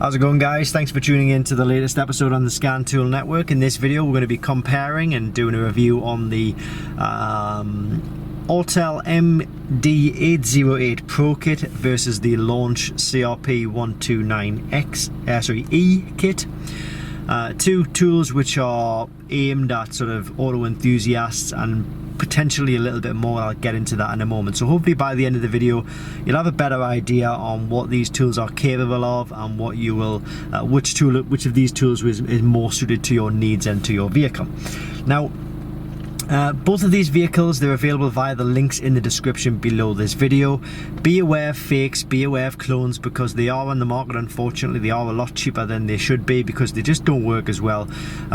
How's it going, guys? Thanks for tuning in to the latest episode on the Scan Tool Network. In this video we're going to be comparing and doing a review on the Autel MD808 Pro Kit versus the launch CRP129e kit. Two tools which are aimed at sort of auto enthusiasts and potentially a little bit more. I'll get into that in a moment. So hopefully by the end of the video you'll have a better idea on what these tools are capable of and what you will which of these tools is more suited to your needs and to your vehicle. Now both of these vehicles, they're available via the links in the description below this video. Be aware of fakes, be aware of clones, because they are on the market. Unfortunately, they are a lot cheaper than they should be because they just don't work as well.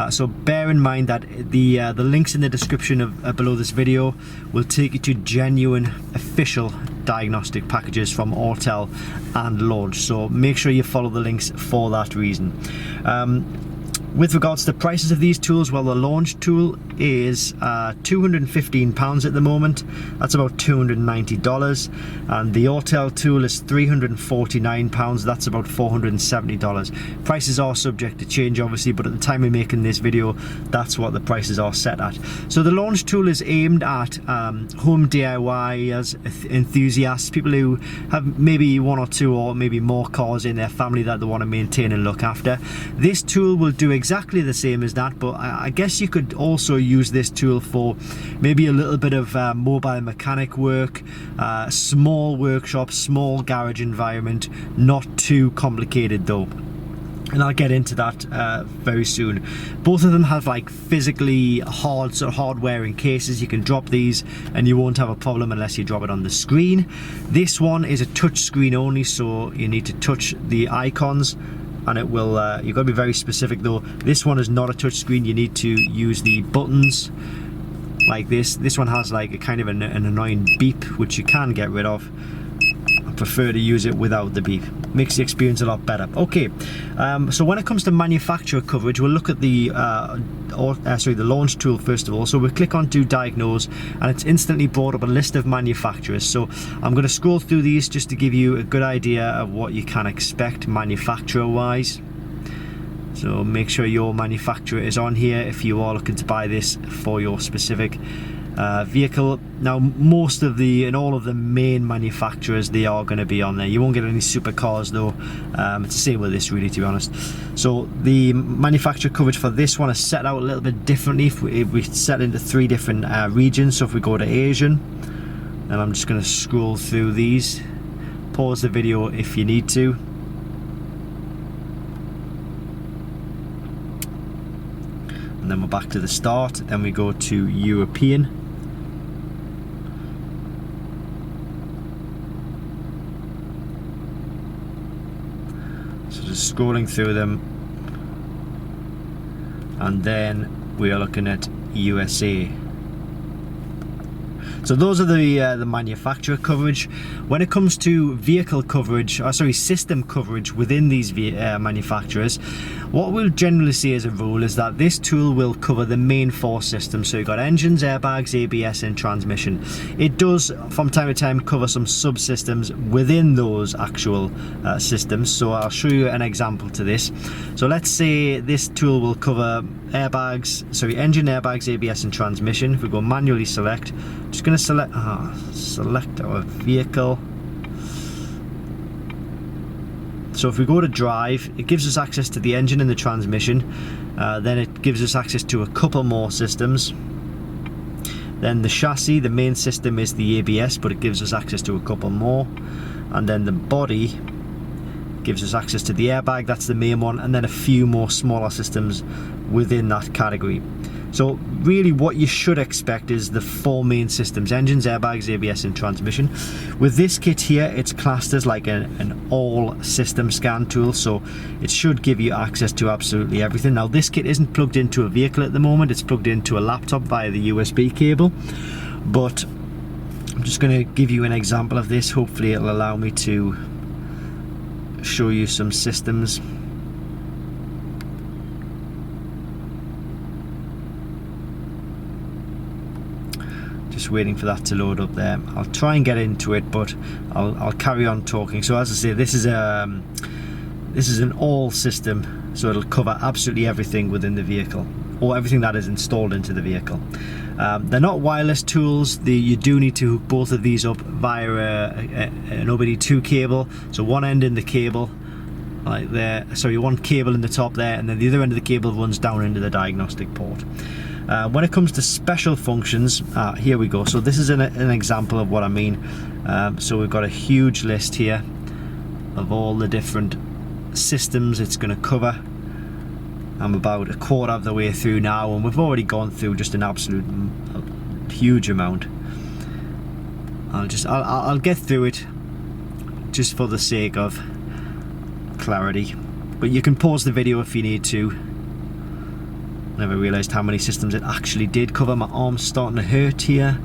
So bear in mind that the links in the description of below this video will take you to genuine official diagnostic packages from Autel and launch. So make sure you follow the links for that reason. With regards to the prices of these tools, well, the launch tool is £215 at the moment. That's about $290. And the Autel tool is £349. That's about $470. Prices are subject to change, obviously, but at the time of making this video, that's what the prices are set at. So the launch tool is aimed at home DIYers, enthusiasts, people who have maybe one or two or maybe more cars in their family that they want to maintain and look after. This tool will do exactly the same as that, but I guess you could also use this tool for maybe a little bit of mobile mechanic work, small workshop, small garage environment, not too complicated though. And I'll get into that very soon. Both of them have like physically hard wearing cases. You can drop these and you won't have a problem unless you drop it on the screen. This one is a touch screen only, so you need to touch the icons and it will, you've got to be very specific though. This one is not a touch screen. You need to use the buttons like this. This one has like a kind of an annoying beep, which you can get rid of. I prefer to use it without the beep. Makes the experience a lot better. Okay, so when it comes to manufacturer coverage, we'll look at the the launch tool first of all. So we'll click on to diagnose and it's instantly brought up a list of manufacturers. So I'm going to scroll through these just to give you a good idea of what you can expect manufacturer wise. So make sure your manufacturer is on here if you are looking to buy this for your specific vehicle. Now most of and all of the main manufacturers, they are going to be on there. You won't get any supercars though. It's the same with this really, to be honest. So the manufacturer coverage for this one is set out a little bit differently. If we set into 3 different regions. So if we go to Asian, and I'm just going to scroll through these, pause the video if you need to. And then we're back to the start. Then we go to European. So just scrolling through them. And then we are looking at USA. So those are the manufacturer coverage. When it comes to vehicle coverage, system coverage within these manufacturers, what we'll generally see as a rule is that this tool will cover the main 4 systems. So you've got engines, airbags, ABS and transmission. It does from time to time cover some subsystems within those actual systems. So I'll show you an example to this. So let's say this tool will cover engine, airbags, ABS and transmission. If we go manually select, just going to select our vehicle. So if we go to drive, it gives us access to the engine and the transmission. Then it gives us access to a couple more systems. Then the chassis, the main system is the ABS, but it gives us access to a couple more. And then the body gives us access to the airbag, that's the main one, and then a few more smaller systems within that category. So really what you should expect is the 4 main systems: engines, airbags, ABS and transmission. With this kit here, it's classed as like an all system scan tool, so it should give you access to absolutely everything. Now this kit isn't plugged into a vehicle at the moment, it's plugged into a laptop via the USB cable, but I'm just going to give you an example of this. Hopefully it'll allow me to show you some systems. Just waiting for that to load up there. I'll try and get into it, but I'll carry on talking. So as I say, this is This is an all system, so it'll cover absolutely everything within the vehicle, or everything that is installed into the vehicle. They're not wireless tools. You do need to hook both of these up via an OBD2 cable. So one end in the cable, like there. Sorry, one cable in the top there, and then the other end of the cable runs down into the diagnostic port. When it comes to special functions, here we go. So this is an example of what I mean. So we've got a huge list here of all the different systems it's going to cover. I'm about a quarter of the way through now, and we've already gone through just an absolute huge amount. I'll get through it just for the sake of clarity, but you can pause the video if you need to. Never realised how many systems it actually did cover. My arm's starting to hurt here.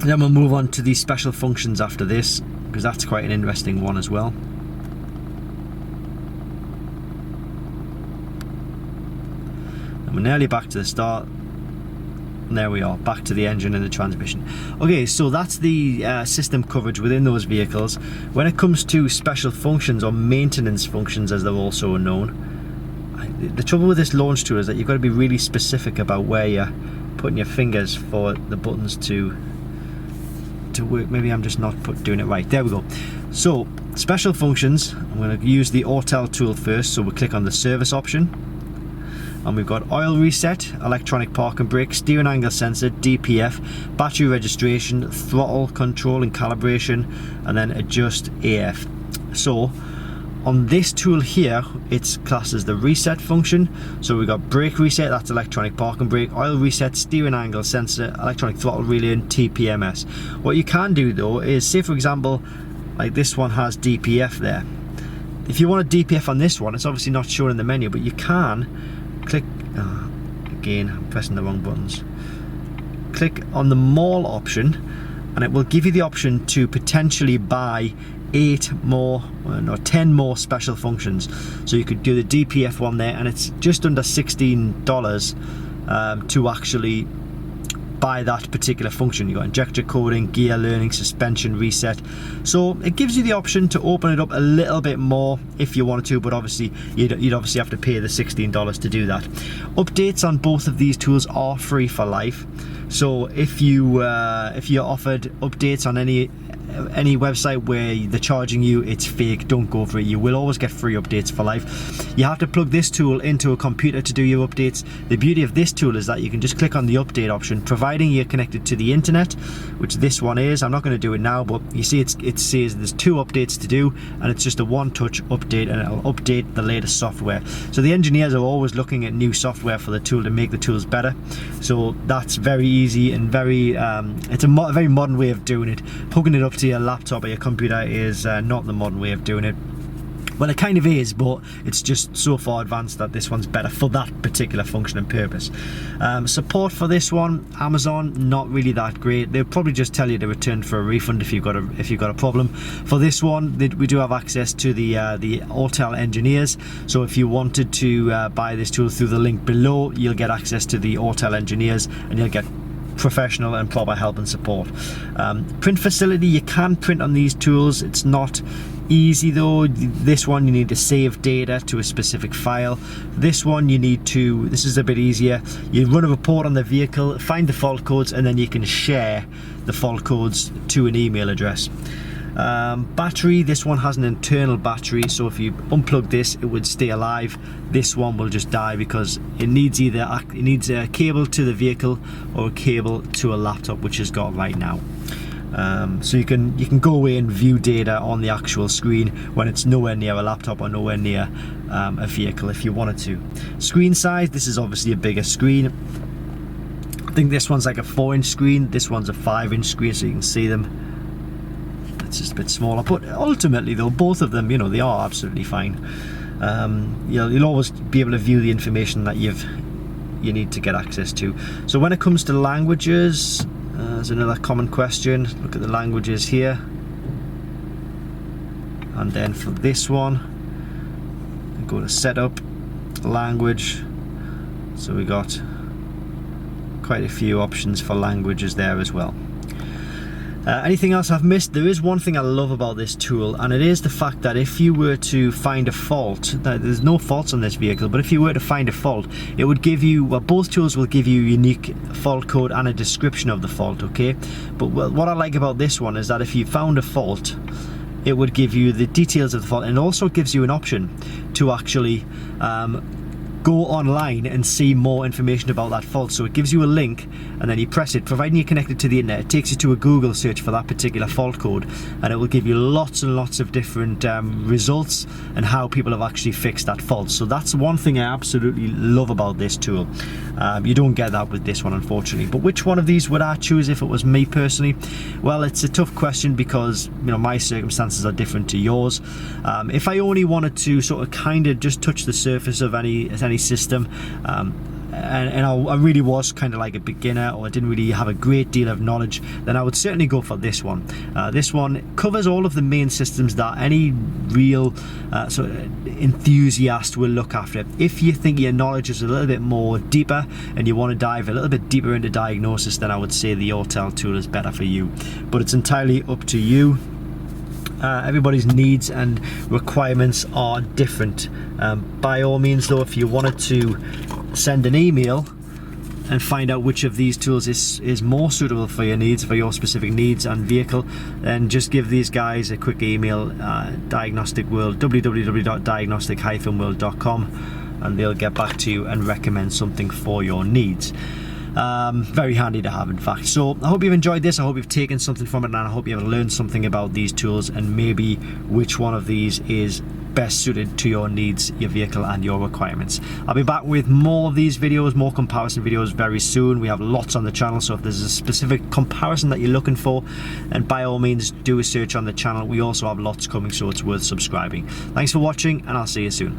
Then we'll move on to these special functions after this, because that's quite an interesting one as well. We're nearly back to the start. And there we are, back to the engine and the transmission. Okay, so that's the system coverage within those vehicles. When it comes to special functions, or maintenance functions as they're also known, the trouble with this launch tool is that you've got to be really specific about where you're putting your fingers for the buttons to work. Maybe I'm just not doing it right. There we go. So special functions, I'm going to use the Autel tool first. So we'll click on the service option. And we've got oil reset, electronic park and brake, steering angle sensor, DPF, battery registration, throttle control and calibration, and then adjust AF. So on this tool here, it's classed as the reset function. So we've got brake reset, that's electronic park and brake, oil reset, steering angle sensor, electronic throttle relay, and TPMS. What you can do though is, say for example, like this one has DPF there. If you want a DPF on this one, it's obviously not shown in the menu, but you can click, again I'm pressing the wrong buttons, click on the more option, and it will give you the option to potentially buy 10 more special functions. So you could do the DPF one there, and it's just under $16 to actually buy that particular function. You got injector coding, gear learning, suspension reset. So it gives you the option to open it up a little bit more if you wanted to, but obviously you'd obviously have to pay the $16 to do that. Updates on both of these tools are free for life. So if you're offered updates on any website where they're charging you, it's fake. Don't go for it. You will always get free updates for life. You have to plug this tool into a computer to do your updates. The beauty of this tool is that you can just click on the update option, providing you're connected to the internet, which this one is. I'm not going to do it now, but you see it says there's 2 updates to do, and it's just a one-touch update, and it'll update the latest software. So the engineers are always looking at new software for the tool to make the tools better. So that's very easy and very it's a very modern way of doing it. Hooking it up to your laptop or your computer is not the modern way of doing it. Well, it kind of is, but it's just so far advanced that this one's better for that particular function and purpose. Support for this one, Amazon, not really that great. They'll probably just tell you to return for a refund if you've got a problem. For this one, we do have access to the Autel engineers. So if you wanted to buy this tool through the link below, you'll get access to the Autel engineers, and you'll get professional and proper help and support. Print facility, you can print on these tools. It's not easy though. This one you need to save data to a specific file. This one this is a bit easier. You run a report on the vehicle, find the fault codes, and then you can share the fault codes to an email address. Battery, this one has an internal battery, so if you unplug this, it would stay alive. This one will just die because it needs a cable to the vehicle or a cable to a laptop, which it's got right now. So you can go away and view data on the actual screen when it's nowhere near a laptop or nowhere near a vehicle if you wanted to. Screen size, this is obviously a bigger screen. I think this one's like a 4-inch screen, this one's a 5-inch screen, so you can see them. It's just a bit smaller, but ultimately though, both of them, they are absolutely fine. You'll always be able to view the information that you need to get access to. So when it comes to languages, there's another common question. Look at the languages here, and then for this one, go to setup, language. So we got quite a few options for languages there as well. Anything else I've missed? There is one thing I love about this tool, and it is the fact that if you were to find a fault, there's no faults on this vehicle, but if you were to find a fault, it would give you, well, both tools will give you a unique fault code and a description of the fault, okay? But what I like about this one is that if you found a fault, it would give you the details of the fault, and it also gives you an option to actually go online and see more information about that fault. So it gives you a link, and then you press it, providing you're connected to the internet, it takes you to a Google search for that particular fault code, and it will give you lots and lots of different results and how people have actually fixed that fault. So that's one thing I absolutely love about this tool. You don't get that with this one, unfortunately. But which one of these would I choose if it was me personally? Well, it's a tough question because, you know, my circumstances are different to yours. If I only wanted to sort of kind of just touch the surface of any system, and I really was kind of like a beginner, or I didn't really have a great deal of knowledge, then I would certainly go for this one. This one covers all of the main systems that any real sort of enthusiast will look after. If you think your knowledge is a little bit more deeper and you want to dive a little bit deeper into diagnosis, then I would say the Autel tool is better for you, but it's entirely up to you. Everybody's needs and requirements are different. By all means though, if you wanted to send an email and find out which of these tools is more suitable for your needs, for your specific needs and vehicle, then just give these guys a quick email, Diagnostic World, www.diagnostic-world.com, and they'll get back to you and recommend something for your needs. Very handy to have, in fact. So I hope you've enjoyed this, I hope you've taken something from it, and I hope you have learned something about these tools and maybe which one of these is best suited to your needs, your vehicle and your requirements. I'll be back with more of these videos, more comparison videos very soon. We have lots on the channel, so if there's a specific comparison that you're looking for, then by all means do a search on the channel. We also have lots coming, so it's worth subscribing. Thanks for watching, and I'll see you soon.